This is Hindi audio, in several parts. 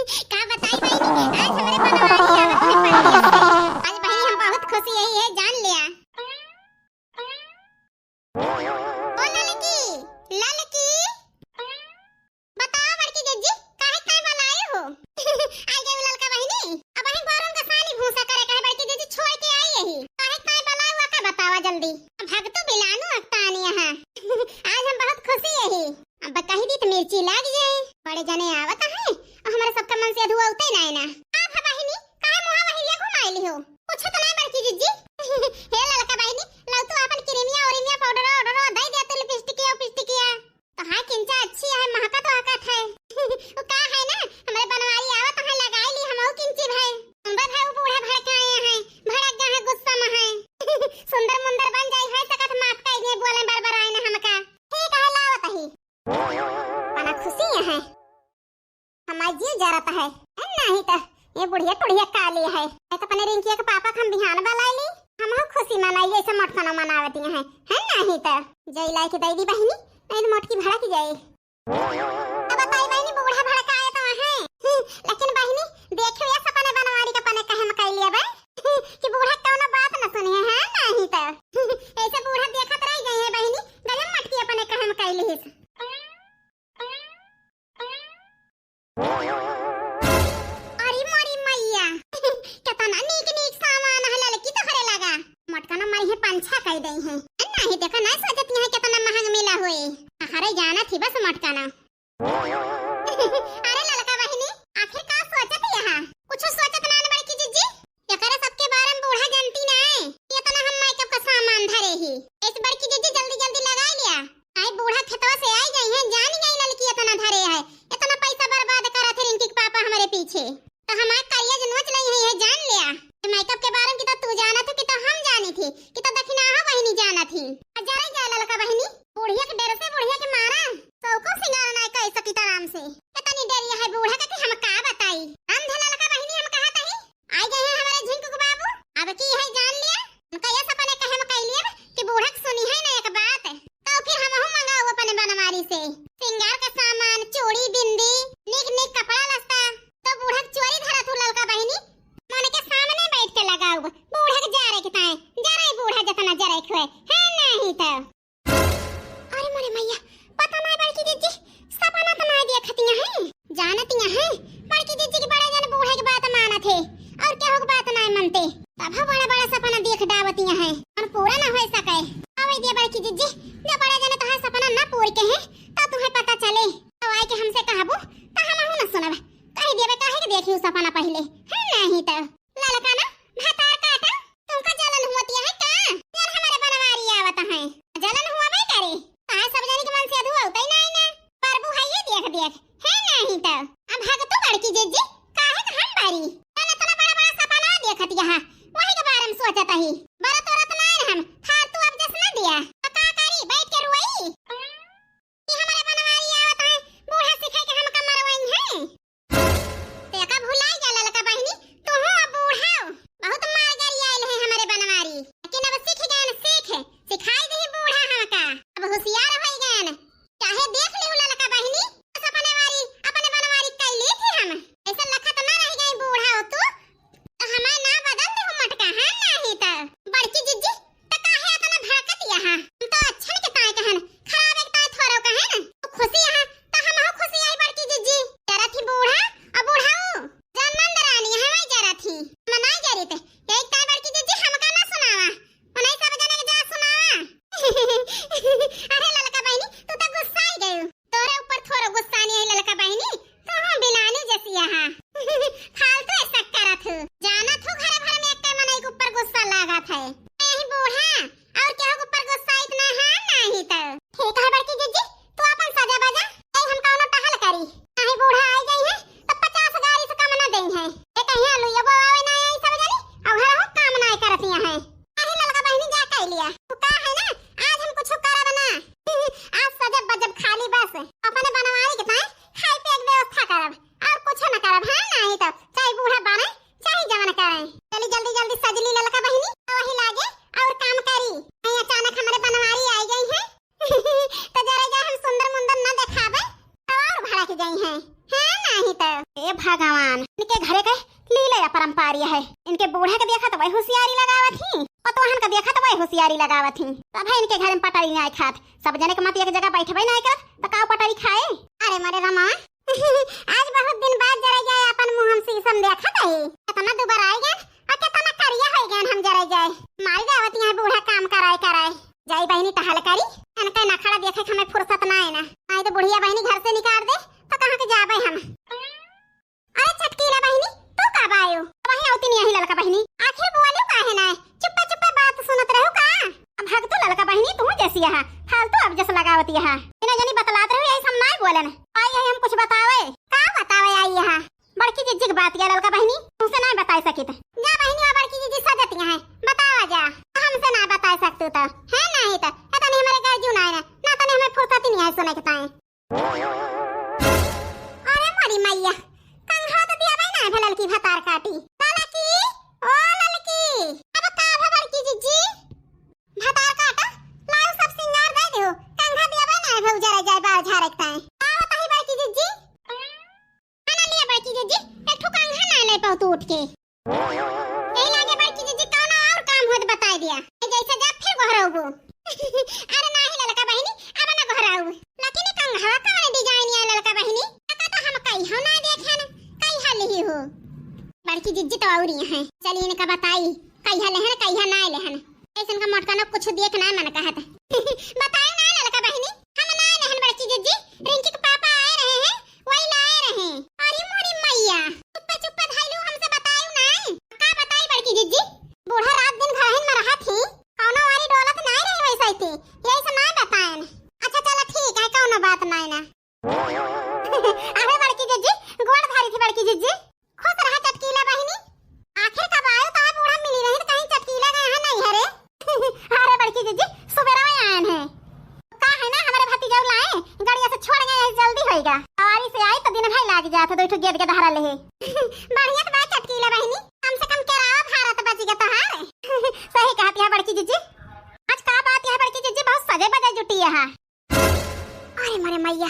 का बताई बहनी, आज हमारे बनवारी आवत है परदेश से। आज बहनी हम बहुत खुशी यही है जान लिया। ओ ललकी, ललकी बताओ बड़की जज्जी काहे बुलाए हो? आई गई ललका बहनी, अब बहन बारन का सानी भूसा करे काहे बड़की जज्जी छोड़ के आई यही। काहे बुलाए हुआ का बतावा जल्दी। भगतू बिलानु अक्तानी यहां। आज हम बहुत खुशी यही। अब कही दी तो मिर्ची लाग जाए। बड़े जने आवत है और हमारे सबका मन से अधुआ उते ना ना। आप बहिनी काहे मुहा बहिलिया घुमाइली हो? कुछ तो नहीं बड़की जीजी। हे ललका बहिनी, लव तू अपन क्रीमिया ओरिमिया पाउडर ऑर्डर दे दे तो लिपस्टिकिया तो हां किंचा अच्छी है, महका तो आकत है। वो का है ना हमारे बनवारी आवत है लगाई ली हमहु किंची भाई। हम भाई वो बूढ़ा भड़काए हैं, भड़क गए हैं गुस्सा में है। सुंदर मुंदर बन जाई है सकत माफ काई ने बोले बार-बार आए ना हमका। ठीक है लावत ही। बना खुशी है हमार जीव जरता है नहीं तो ये बुढ़िया टुढ़िया काली है। तो अपने रिंकिया के पापा हम बिहान बलाईली हमहु खुशी मनाई ऐसे मटकना मनावती हैं नहीं तो जई लाई के दैदी बहिनी नहीं तो मोटकी भड़क जाए। अब बताई बहिनी बूढ़ा भड़काए तो है लेकिन बहिनी देखियो ये सपने बनवारी के पने कहे मकाई लिया बे कि बूढ़ा कौनो बात न सुनी है नहीं तो ऐसे बूढ़ा देखत रह गए हैं बहिनी गजब मटकी अपने कहे मकाई ली है। अरे मारी मैया कितना नीक नीक सामान है लड़की तो हरे लगा मटका ना मारी है पंछा कह दई है नहीं देखा नहीं सोचती है कितना महंग मिला हुए हरे जाना थी बस मटका ना। अरे लड़का बहिनी आखिर का सोचत यहाँ कुछ सोचत ना बड़की जीजी एकरे सबके बारे में बूढ़ा जानती ना है ये तो ना हम मेकअप का सामान धरे ही इस बड़की जीजी जल्दी जल्दी लगा लिया आई बूढ़ा खेतवा से आई गई है जान गई लड़की इतना धरे है इतना पैसा बर्बाद करा थे रिंकी के पापा हमारे पीछे तो हमारे करिया जनवच नहीं है जान लिया मेकअप के बारे में कि तो तू जाना थी कि तो हम जानी थी कि तो दक्षिणाहा बहिनी जाना थी जरा जा ललका बहिनी बूढ़िया के डर से बूढ़िया के मारा सबको सिंगार ना कह सकी आराम से कितनी डरिया है बूढ़ा का कि हम का बताई हम धला ललका बहिनी हम कहा तही आई गए हैं हमारे झिंकू बाबू अब की है जान लिया उनका ये सपने कहे हम कह लिए कि बूढ़ा सुनी है ना एक बात तो फिर हम मंगाओ अपने बनवारी से सिंगार का सामान चूड़ी बिंदी निक निक कपड़ा लस्ता तो बूढ़ा चोरी धरा तू ललका बहिनी माने के सामने बैठ के लगाओ बूढ़ा के जा रहे किताए जा रहे बूढ़ा जितना जा रहे खोए है नहीं तो अरे मोरे मैया पता नहीं बड़की जीजी सपना तो नहीं देखतियां हैं जानतियां हैं बड़की जीजी के बड़े जन बूढ़े की बात माना थे और केहू की बात नहीं मानते तब बड़ा बड़ा सपना देख डावतियां हैं और पूरा ना हो सके आवे दे बड़की जीजी जब बड़े जन तोहार सपना ना पूरे के हैं तो तुम्हें पता चले तो आए के हमसे कहबो तो हम ना सुनब कह देबे काहे के देखियो सपना पहले है नहीं तो ललका ना भातार काटा तुमका जलन होती है का यार हमारे बनवारी आवत है जलन हुआ भाई करे आ सब जन के मन से अधुआ होता ही नहीं ना परबू है ये देख देख है नहीं तो अब भगतो बड़की जीजी काहे के हम बारी तना तना बड़ा बड़ा सपना देखत यहां वही के बारे में सोचत ही बड़ा तोरत नहीं हम थार तू अब जस ना दिया तो का करी बैठ के रोई कि हमारे बनवारी आवत है बूढ़ा सिखाई के हम का मरवाई है ते का भुलाई जा ललका बहिनी तू हो बूढ़ा बहुत मार गई आइल है हमारे बनवारी लेकिन अब सीख गए सीख सिखाई दे बूढ़ा हमका अब होशियार हो गए चाहे देख ले ललका बहिनी अपने वारी अपने बनवारी कई ली थी हम ऐसा लखत ना रह गई बूढ़ा हो तू तो हमें ना बदल दे मटका है नहीं तो बड़की जीजी तो काहे इतना भड़कत यहां हम तो अच्छन के ताए कहन खराब एक ताए थोरो कहन तू खुशी यहां तो हम हो खुशी आई बड़की जीजी जरा थी बूढ़ा अब बूढ़ाओ जानमंद रानी है वही जरा थी मनाई जरी ते एक ताए बड़की जीजी हमका ना सुनावा उन्हें सब जने के जा सुनावा। अरे ललका बहिनी तू तो गुस्सा ही गयो तोरे ऊपर थोड़ा गुस्सा नहीं है ललका बहिनी तो हम बिलानी जैसी यहां फालतू ऐसा करत हो जाना थू घरे भर में एक मनाई के ऊपर गुस्सा लागत है यही बूढ़ा और क्या के ऊपर गुस्सा इतना है नहीं तो ठीक है बड़की जीजी तू अपन सजा बजा ए हम कौनो टहल करी नहीं बूढ़ा आई गई है तो 50 गाड़ी से कम ना देई है ए कहिया लुइया वो आवे ना आई सब जनी और घर हो काम ना करतियां है अरे ललका बहिनी जा कह लिया तू का है ना आज हम कुछ करब ना आज सजब बजब खाली बस अपने बनवारी के ताए खाई पे एक व्यवस्था करब और कुछ न करब है नहीं तो चाहे बूढ़ा बने चाहे जवान करे चली जल्दी जल्दी सजली ललका बहिनी वही लागे और काम करी नहीं अचानक हमारे बनवारी आई गई है तो जरा जा हम सुंदर मुंदर ना दिखावे और भड़क गई है नहीं तो ए भगवान इनके घरे के लीला परंपरिया है। इनके बूढ़ा के देखा तो वही होशियारी लगावत थी और तोहन का देखा तो वही होशियारी लगावत थी। तब इनके घर में पटारी नहीं खात, सब जने के मत एक जगह बैठबे नहीं करत तो का पटारी खाए। अरे मरे रमा आज बहुत दिन बाद जरा जाए अपन मुंह हम शीशम देखा तई कितना दुबारा आई गए और कितना करिया हो गए हम जरा जाए माई जावत यहां बूढ़ा काम कराए जाई बहनी टहल करी इनका नखड़ा देखे के हमें फुर्सत ना है ना। आई तो बुढ़िया बहनी घर से निकाल दे तो कहां के जाबे हम। अरे चटकीला बहनी तू कब आयो? वही औती नहीं ललका बहनी आखिर बोलियो काहे ना चुप्पे चुप्पे बात सुनत रहू का। अब भग तो ललका बहनी तू जैसी है फालतू अब जैसे लगावती है इने जनी बतलात रहू ऐसा ना बोलन। आई है हम कुछ बतावे का बतावे आई है बड़की जिज्जी की बात या ललका बहनी तुमसे नहीं बता सकित जा बहनी और बड़की जिज्जी सजती है बतावा जा हमसे ना बता सकते तो है नहीं तो एतने हमारे घर जू ना ना तने हमें फुर्सत ही नहीं है सुने के ताए। अरे मरी मैया कंघा तो दिया भाई ना भलल की भतार काटी ललकी ओ ललकी अब का भबर की जिज्जी भतार काटा लाओ सब सिंगार दे दो कंघा दिया भाई ना भौ जरा जाए बाल झारकता है आओ तही बाई की जिज्जी आना लिया बाई की जिज्जी एक ठो कंघा ना ले पाऊ तो उठ के ए लागे बाई की जिज्जी कौन और काम होत बता दिया जैसे जा फिर घरऊ। अरे नाही ललका बहनी अब ना घरऊ लेकिन कंघा कौन डिजाइन या ललका बहनी तो हम कई हो ना देखे ना कई हाल ही हो बड़की जिज्जी तो औरी है चलिए इनका बताई कई हाल है कई हाल ना लेहन ऐसन का मोटका न कुछ देख ना मन कहत बताए ना ललका बहनी हम ना लेहन बड़की जिज्जी रिंकी के पापा आए रहे हैं वही लाए रहे। अरे मोरी मैया चुप्पे चुप्पे धाइलू हमसे बतायू ना का बताई बड़की जिज्जी बूढ़ा रात दिन घर में रहा थी कौनो वाली डोलत नहीं रही वैसे थी यही से ना बताएन। अच्छा चलो ठीक है कौनो बात नहीं ना। अरे बड़की जिज्जी गोड़ धारी थी बड़की जिज्जी खुश रहा चटकीला बहनी आखिर कब आयो ता बूढ़ा मिली नहीं कहीं चटकीला गए हैं नहीं हरे। अरे बड़की जिज्जी सुबेरा में आए हैं का है ना हमारे भतीजा लाए गाड़िया से छोड़ गए जल्दी होएगा सवारी से आई तो दिन भाई लाग जात दो ठो गेट के धारा ले बढ़िया तो बात चटकीला बहनी कम से कम केरावा भारत बच गया तो हां सही कहती है बड़की जिज्जी आज का बात है बड़की जिज्जी बहुत सजे बजे जुटी है। अरे मरे मैया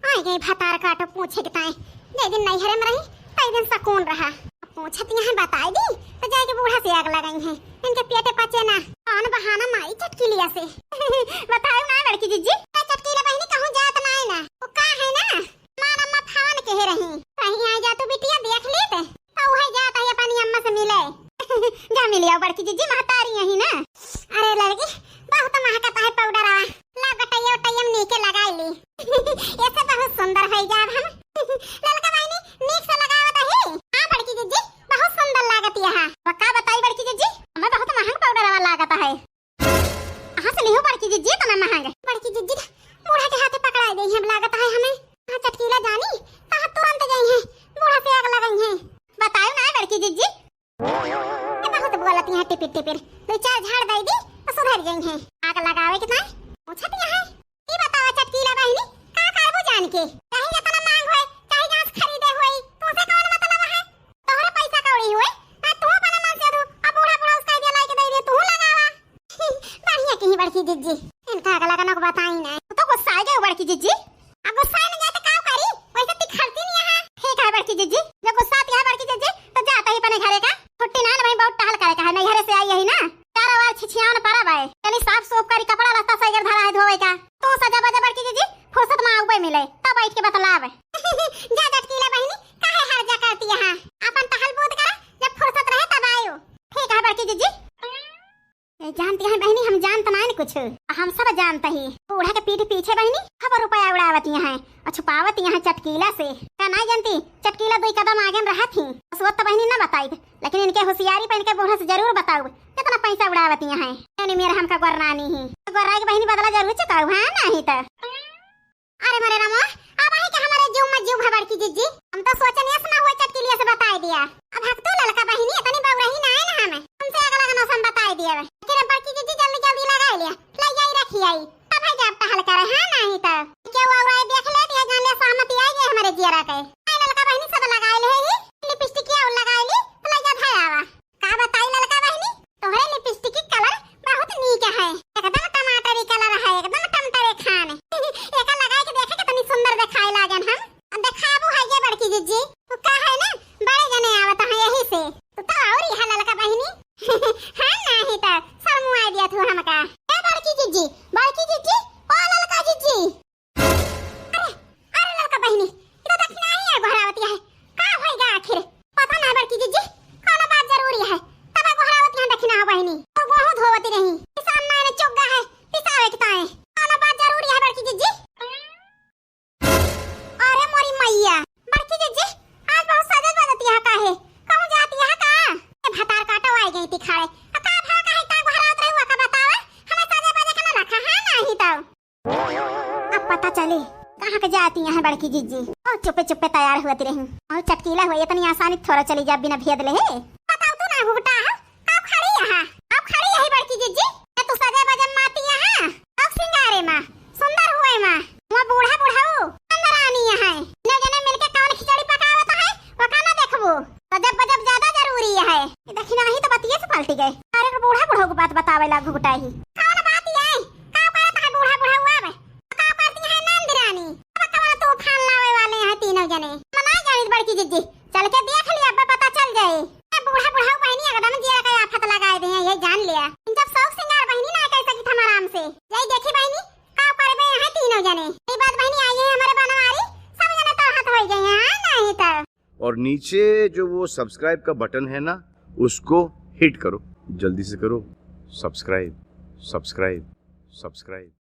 आई गई भतार काटो पूछे के ताए जे दिन नहीं हरे में रही तई दिन सकून रहा पूछत यहां बताई दी तो जाए के बूढ़ा से आग लगाई है इनके पेटे पचे ना कौन बहाना माई चटकीलिया से बताओ ना बड़की जिज्जी चटकीला बहनी कहूं जात ना है ना वो का है ना मां अम्मा फावन कह रही कहीं आ जा तू बिटिया देख ले तो वही जाता है अपनी अम्मा से मिले जा मिलिया बड़की जिज्जी महतारी यही ना। अरे लड़की बहुत महकता है पाउडर आ ला बटैया टैयम नीचे लगा ली ऐसे बहुत सुंदर है जा हम ललका बहनी नीक से लगावत है। हां बड़की जिज्जी बहुत सुंदर लागत है पक्का बताई बड़की जिज्जी हमें बहुत महंगा पाउडर वाला लागत है कहां से लियो बड़की जिज्जी इतना महंगा बड़की जिज्जी बूढ़ा के हाथे पकड़ा दे हम लागत है हमें हां चटकीला जानी कहां तुरंत गई है बूढ़ा से आग लगाई है बताओ ना बड़की जिज्जी बहुत बोलती है टिपिर टिपिर दो चार झाड़ दे दी तो सुधर गई है आग लगावे कितना पूछत है ई बतावा चटकीला बहनी का करबो जान के कहीं इतना मांग होए कहीं घास खरीदे होई तुसे कौन मतलब है तोहरा पैसा कौड़ी होए आ तू अपन मन से दो अब बूढ़ा बूढ़ा उसका दिया लाके दे दे तू लगावा बढ़िया कहीं बड़की जिज्जी इनका आग लगाना को बताई ना तो गुस्सा आ गया बड़की जिज्जी अब गुस्सा नहीं जाए तो का करी वैसे ती खड़ती नहीं है ठीक है बड़की जिज्जी जब गुस्सा आती है बड़की जिज्जी तो जाता ही अपने घरे का छुट्टी ना भाई बहुत टहल करे का है नहीं घरे से आई है ना चारों बार छिछियान पड़ा भाई यानी साफ सूफ करी कपड़ा लत्ता सही कर धरा है धोवे का तो सजा बजा बड़की जिज्जी फुर्सत में आवे मिले तब बैठ के बतलावे जा चटकीला बहनी काहे हर जा करती है अपन टहल बूद करा जब फुर्सत रहे तब आयो ठीक है बड़की जिज्जी जानती है बहनी हम जानते ना कुछ हम सब जानते ही बूढ़ा के पीठ पीछे बहनी खबर रुपया उड़ावती है और छुपावती है चटकीला से क्या नहीं जानती चटकीला 2 कदम आगे में रहा थी उस वक्त बहनी ना बताई लेकिन इनके होशियारी पे इनके बूढ़ा से जरूर बताओ कितना पैसा उड़ावती है यानी मेरा हमका गोरनानी ही गोरा की बहनी बदला जरूर चुकाऊ है नहीं तो। अरे मरे रमा अब आई के हमारे जीव में जीव भबर की जिज्जी हम तो सोचने से ना हुआ चटकीलिया से बता दिया अब हक तो ललका बहनी इतनी बौरही ना है ना हमें हमसे अगला का मौसम बता दिया लेकिन बड़की जिज्जी जल्दी जल्दी लगा लिया ले जाई रखी आई तब है जब टहल करे है नहीं तो क्या वो औराई देख ले दिया जान ले सहमति आई गई हमारे जियरा के ललका बहनी सब लगा ले ही लिपस्टिक और लगा ली तो ले जा भाई का बताई ललका बहनी तोहरे लिपस्टिक की कलर बहुत नीक है एकदम टमाटरी कलर है एकदम टमाटरे खान एका लगा के देखे कितनी करती हैं बड़की जीजी और चुपे चुपे तैयार हुए रही और चटकीला हुई इतनी आसानी थोड़ा चली जा बिना भेद ले बताओ तू ना घुघटा कब खड़ी यहाँ अब खड़ी है बड़की जीजी तू सजे बजम माती यहाँ अब सिंगारे माँ सुंदर हुए माँ वो बूढ़ा बूढ़ाऊ अंदर आनी है न जने मिलके कौन खिचड़ी पकावत है वो खाना देखबो सजब बजब ज्यादा जरूरी है देखिना ही तो बतिये से पलटी गए अरे बूढ़ा बूढ़ा को बात बतावे ला घुघटा ही कौन बात है का करत है बूढ़ा बूढ़ा हुआ बे का करती है नंद रानी अब कौन तूफान लावे वाले हैं तीनों जने मना जानी बड़की जिज्जी चल के देख लिया अब पता चल जाए बूढ़ा बूढ़ा बहनी एकदम जीरा का आफत लगाए दे ये जान लिया जब शौक सिंगार बहनी ना कैसे की हम आराम से यही देखी बहनी का करबे हैं तीनों जने ये बात बहनी आई है हमारे बनवारी सब जने तो हाथ हो गए हैं नहीं तो और नीचे जो वो सब्सक्राइब का बटन है ना उसको हिट करो, जल्दी से करो। Subscribe subscribe subscribe.